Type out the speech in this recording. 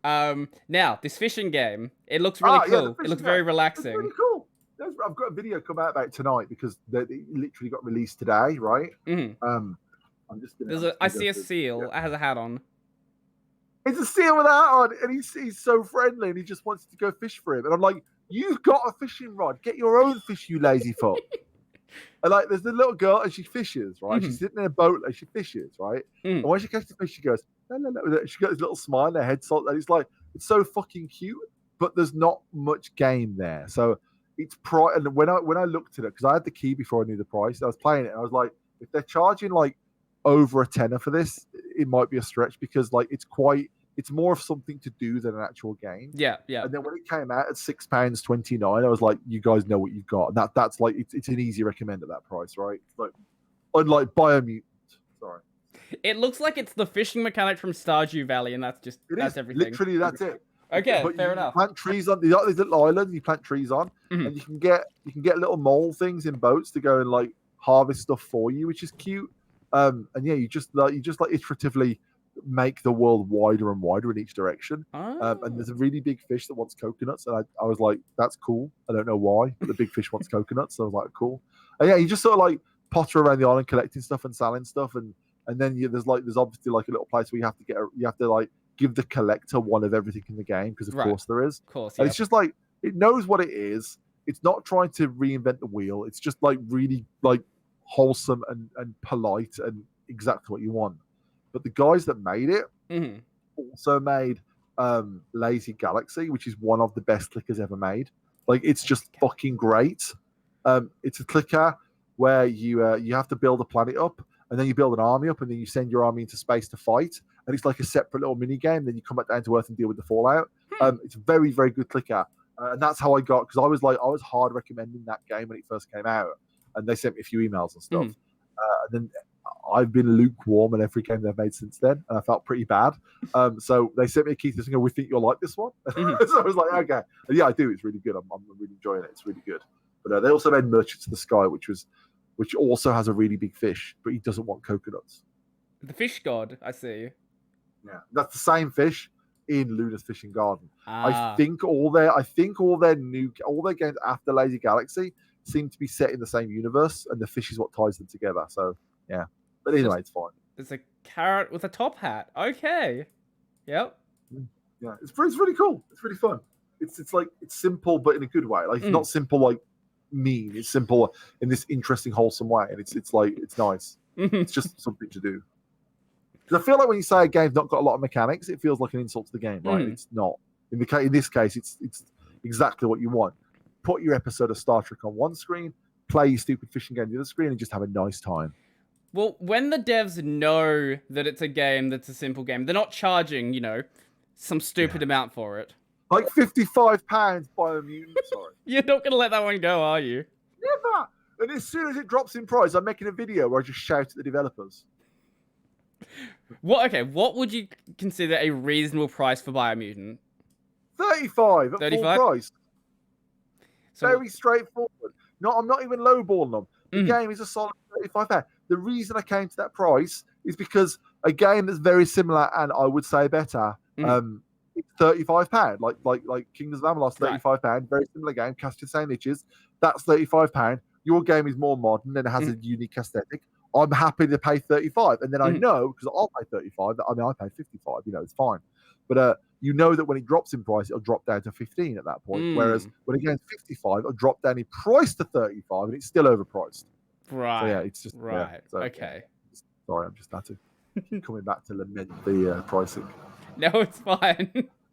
Now this fishing game, it looks really cool. It looks very relaxing. It's really cool. I've got a video come out about it tonight because it literally got released today, right? I'm just gonna. I see a seal. It has a hat on. It's a seal with a hat on, and he's so friendly, and he just wants to go fish for him. And I'm like, you've got a fishing rod. Get your own fish, you lazy fuck. And like, there's the little girl, and she fishes, right? She's sitting in a boat, and she fishes, right? And when she catches the fish, she goes, la, la, la. She got this little smile, and her head salt, and it's like, it's so fucking cute, but there's not much game there. So it's and when I looked at it, because I had the key before I knew the price, I was playing it, and I was like, if they're charging like over a tenner for this, it might be a stretch because like it's more of something to do than an actual game. Yeah. And then when it came out at £6.29, I was like, you guys know what you've got. And that's like it's an easy recommend at that price, right? Like unlike Biomutant. Sorry. It looks like it's the fishing mechanic from Stardew Valley, and that's everything. Literally, that's it. Okay, but fair enough. You plant trees on these little islands. You plant trees on, and you can get little mole things in boats to go and like harvest stuff for you, which is cute. And yeah, you just like iteratively make the world wider and wider in each direction. And there's a really big fish that wants coconuts, and I was like, that's cool. I don't know why, but the big fish wants coconuts. So I was like, cool. And yeah, you just sort of like potter around the island collecting stuff and selling stuff, and then there's obviously like a little place where you have to like give the collector one of everything in the game because of course there is. Of course, and it's just like it knows what it is. It's not trying to reinvent the wheel. It's just like really like wholesome and polite and exactly what you want. But the guys that made it also made Lazy Galaxy, which is one of the best clickers ever made. Like it's just fucking great. It's a clicker where you have to build a planet up, and then you build an army up, and then you send your army into space to fight. And it's like a separate little mini game. Then you come back down to Earth and deal with the fallout. It's a very, very good clicker, and that's how I got, because I was hard recommending that game when it first came out, and they sent me a few emails and stuff. And then I've been lukewarm in every game they've made since then, and I felt pretty bad. So they sent me a key to go, we think you'll like this one. So I was like, okay. And yeah, I do. It's really good. I'm really enjoying it. It's really good. But they also made Merchants of the Sky, which also has a really big fish, but he doesn't want coconuts. The fish god, I see. Yeah, that's the same fish in Luna's Fishing Garden. I think all their games after Lazy Galaxy seem to be set in the same universe, and the fish is what ties them together. So yeah, but anyway, it's fine. There's a carrot with a top hat. Okay. Yep. Yeah, it's really cool. It's really fun. It's like it's simple, but in a good way. Like it's not simple like mean. It's simple in this interesting, wholesome way, and it's like it's nice. It's just something to do. Because I feel like when you say a game's not got a lot of mechanics, it feels like an insult to the game, right? It's not. In this case, it's exactly what you want. Put your episode of Star Trek on one screen, play your stupid fishing game on the other screen, and just have a nice time. Well, when the devs know that it's a game that's a simple game, they're not charging, some stupid amount for it. Like £55 Biomutant, sorry. You're not going to let that one go, are you? Never! And as soon as it drops in price, I'm making a video where I just shout at the developers. What would you consider a reasonable price for Biomutant? 35 at full price. So, very straightforward. No, I'm not even lowballing them. The game is a solid £35. The reason I came to that price is because a game that's very similar and I would say better, it's £35. Like Kingdoms of Amalur, £35. Very similar game, cast your same niches. That's £35. Your game is more modern and it has a unique aesthetic. I'm happy to pay 35, and then I know, because I'll pay 35. I mean, I pay 55. It's fine. But you know that when it drops in price, it'll drop down to 15 at that point. Whereas when it goes 55, it'll drop down in price to 35, and it's still overpriced. Right. So yeah, it's just right. Yeah, so, okay. Sorry, I'm just had to keep coming back to lament the pricing. No, it's fine.